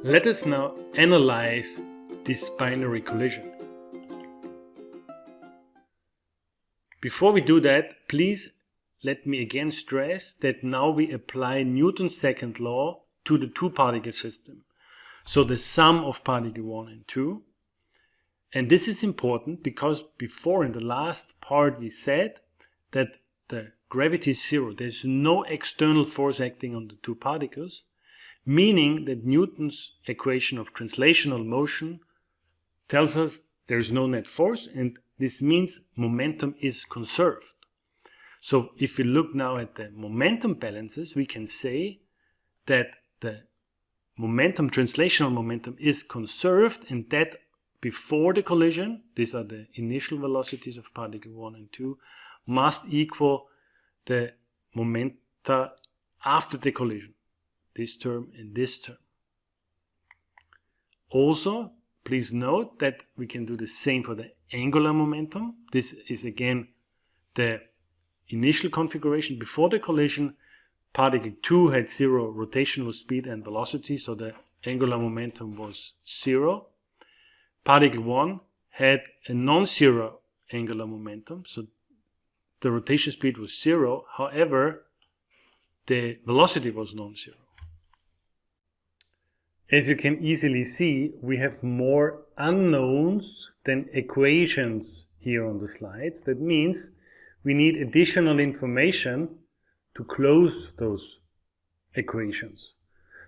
Let us now analyze this binary collision. Before we do that, please let me again stress that now we apply Newton's second law to the two-particle system. So the sum of particle 1 and 2. And this is important because before in the last part we said that the gravity is zero. There's no external force acting on the two particles, meaning that Newton's equation of translational motion tells us there's no net force, and this means momentum is conserved. So if we look now at the momentum balances, we can say that the momentum, translational momentum, is conserved, and that before the collision, these are the initial velocities of particle 1 and 2, must equal the momenta after the collision, this term and this term. Also, please note that we can do the same for the angular momentum. This is again the initial configuration. Before the collision, particle 2 had zero rotational speed and velocity, so the angular momentum was zero. Particle 1 had a non-zero angular momentum, so the rotation speed was zero. However, the velocity was non-zero. As you can easily see, we have more unknowns than equations here on the slides. That means we need additional information to close those equations.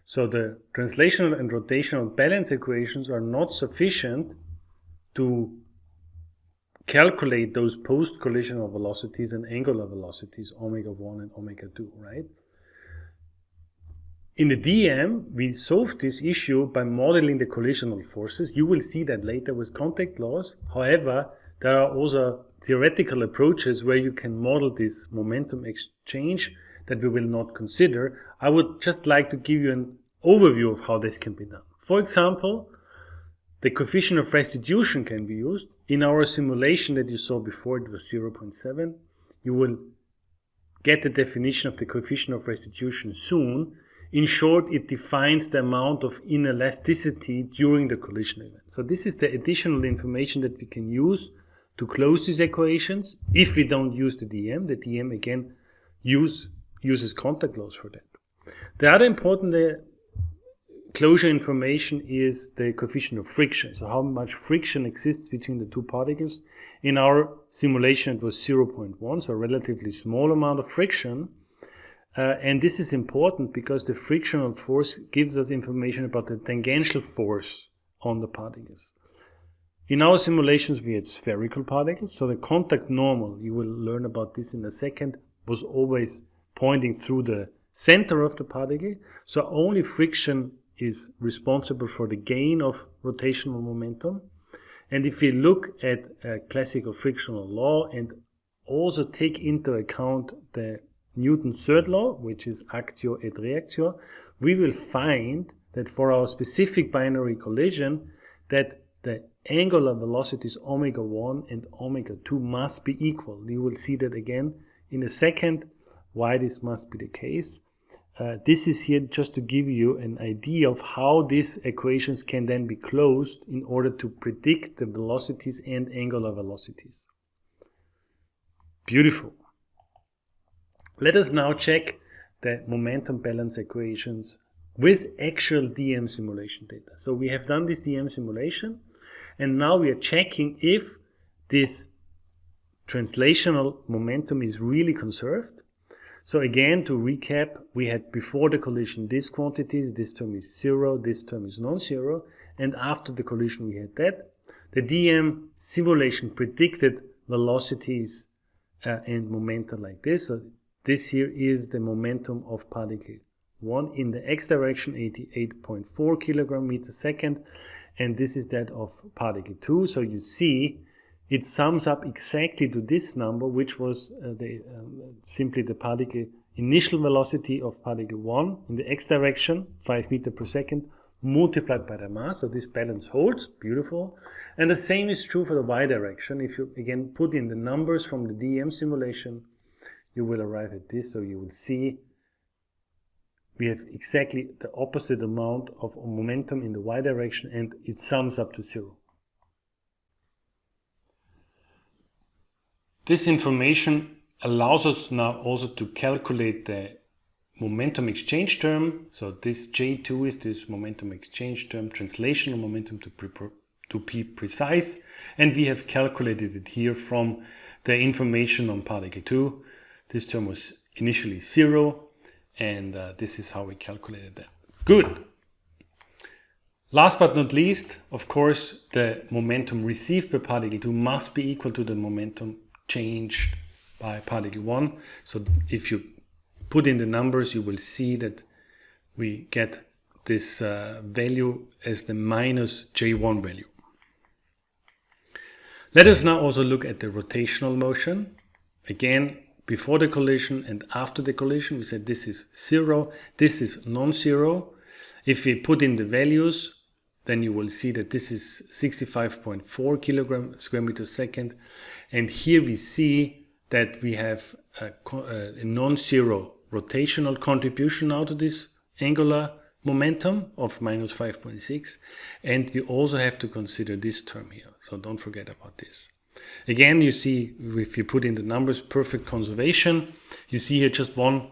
So the translational and rotational balance equations are not sufficient to calculate those post-collisional velocities and angular velocities, omega 1 and omega 2, right? In the DEM, we solved this issue by modeling the collisional forces. You will see that later with contact laws. However, there are also theoretical approaches where you can model this momentum exchange that we will not consider. I would just like to give you an overview of how this can be done. For example, the coefficient of restitution can be used. In our simulation that you saw before, it was 0.7. You will get the definition of the coefficient of restitution soon. In short, it defines the amount of inelasticity during the collision event. So this is the additional information that we can use to close these equations. If we don't use the DEM again uses contact laws for that. The other important closure information is the coefficient of friction. So how much friction exists between the two particles. In our simulation it was 0.1, so a relatively small amount of friction. And this is important because the frictional force gives us information about the tangential force on the particles. In our simulations we had spherical particles, so the contact normal, you will learn about this in a second, was always pointing through the center of the particle. So only friction is responsible for the gain of rotational momentum. And if we look at a classical frictional law and also take into account the Newton's third law, which is actio et reactio, we will find that for our specific binary collision that the angular velocities omega 1 and omega 2 must be equal. You will see that again in a second why this must be the case. This is here just to give you an idea of how these equations can then be closed in order to predict the velocities and angular velocities. Beautiful. Let us now check the momentum balance equations with actual DEM simulation data. So we have done this DEM simulation, and now we are checking if this translational momentum is really conserved. So again, to recap, we had before the collision these quantities. This term is zero, this term is non-zero, and after the collision we had that. The DEM simulation predicted velocities and momenta like this. So this here is the momentum of particle 1 in the x direction, 88.4 kilogram meter second, and this is that of particle 2. So you see it sums up exactly to this number, which was simply the particle initial velocity of particle 1 in the x direction, 5 meters per second, multiplied by the mass. So this balance holds, beautiful. And the same is true for the y direction. If you again put in the numbers from the DEM simulation, you will arrive at this. So you will see we have exactly the opposite amount of momentum in the y direction, and it sums up to 0. This information allows us now also to calculate the momentum exchange term. So this J2 is this momentum exchange term, translational momentum to be precise, and we have calculated it here from the information on particle 2. This term was initially 0, and this is how we calculated that. Good. Last but not least, of course, the momentum received by particle 2 must be equal to the momentum changed by particle 1. So if you put in the numbers, you will see that we get this value as the minus J1 value. Let us now also look at the rotational motion. Again, before the collision and after the collision, we said this is 0, this is non-zero. If we put in the values, then you will see that this is 65.4 kilogram square meter second. And here we see that we have a non-zero rotational contribution now to this angular momentum of minus 5.6. And we also have to consider this term here. So don't forget about this. Again, you see, if you put in the numbers, perfect conservation. You see here just one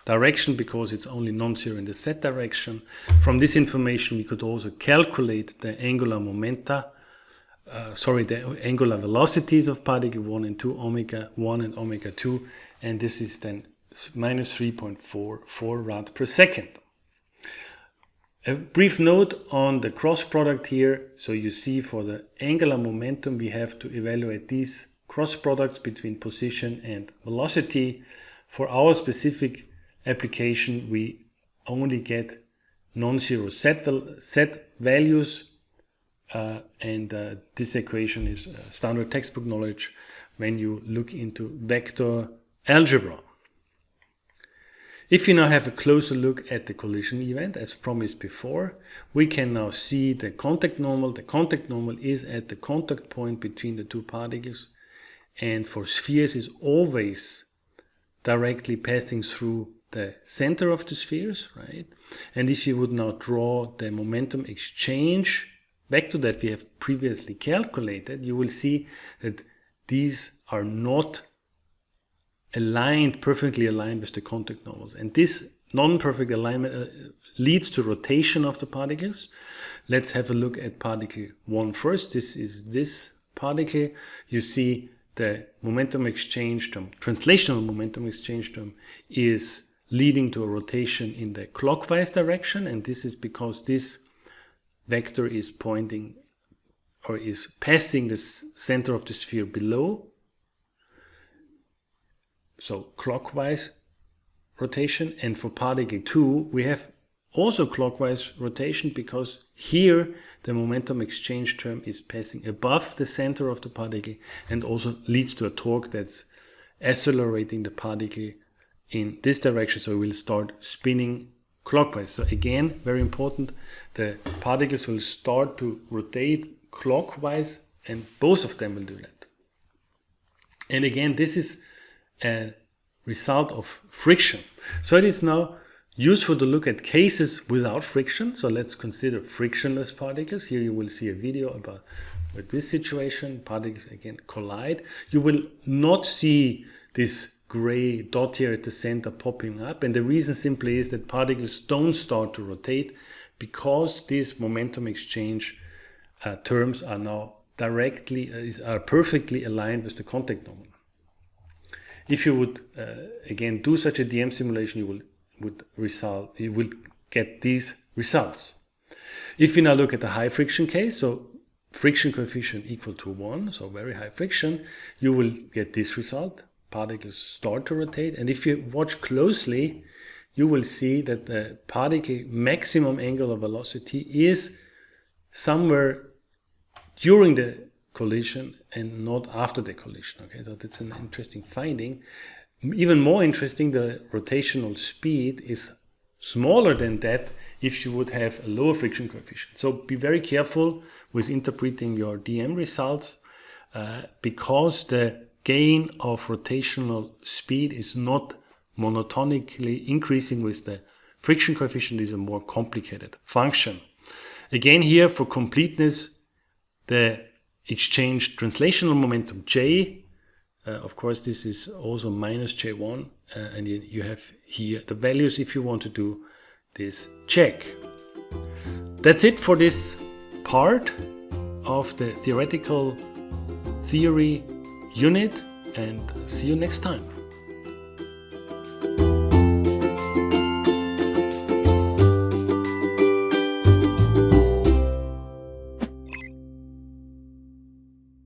direction because it's only non-zero in the z direction. From this information, we could also calculate the angular momenta, the angular velocities of particle 1 and 2, omega 1 and omega 2, and this is then minus 3.44 rad per second. A brief note on the cross product here. So you see for the angular momentum, we have to evaluate these cross products between position and velocity. For our specific application, we only get non-zero z values, and this equation is standard textbook knowledge when you look into vector algebra. If you now have a closer look at the collision event, as promised before, we can now see the contact normal. The contact normal is at the contact point between the two particles, and for spheres is always directly passing through the center of the spheres, right? And if you would now draw the momentum exchange vector that we have previously calculated, you will see that these are not perfectly aligned with the contact normals. And this non-perfect alignment leads to rotation of the particles. Let's have a look at particle 1 first. This is this particle. You see the momentum exchange term, translational momentum exchange term, is leading to a rotation in the clockwise direction, and this is because this vector is pointing or is passing the center of the sphere below. So clockwise rotation, and for particle 2 we have also clockwise rotation because here the momentum exchange term is passing above the center of the particle and also leads to a torque that's accelerating the particle in this direction, so it will start spinning clockwise. So again, very important, the particles will start to rotate clockwise and both of them will do that. And again, this is a result of friction. So it is now useful to look at cases without friction. So let's consider frictionless particles. Here you will see a video about this situation. Particles again collide. You will not see this gray dot here at the center popping up, and the reason simply is that particles don't start to rotate because these momentum exchange terms are now are perfectly aligned with the contact normal. If you would again do such a DM simulation, you will get these results. If we now look at the high friction case, so friction coefficient equal to 1, so very high friction, you will get this result. Particles start to rotate, and if you watch closely, you will see that the particle maximum angular velocity is somewhere during the collision and not after the collision. Okay, so that's an interesting finding. Even more interesting, the rotational speed is smaller than that if you would have a lower friction coefficient. So be very careful with interpreting your DM results because the gain of rotational speed is not monotonically increasing with the Friction coefficient is a more complicated function. Again here, for completeness, the exchange translational momentum J, of course this is also minus J1, and you have here the values if you want to do this check. That's it for this part of the theoretical theory unit, and see you next time.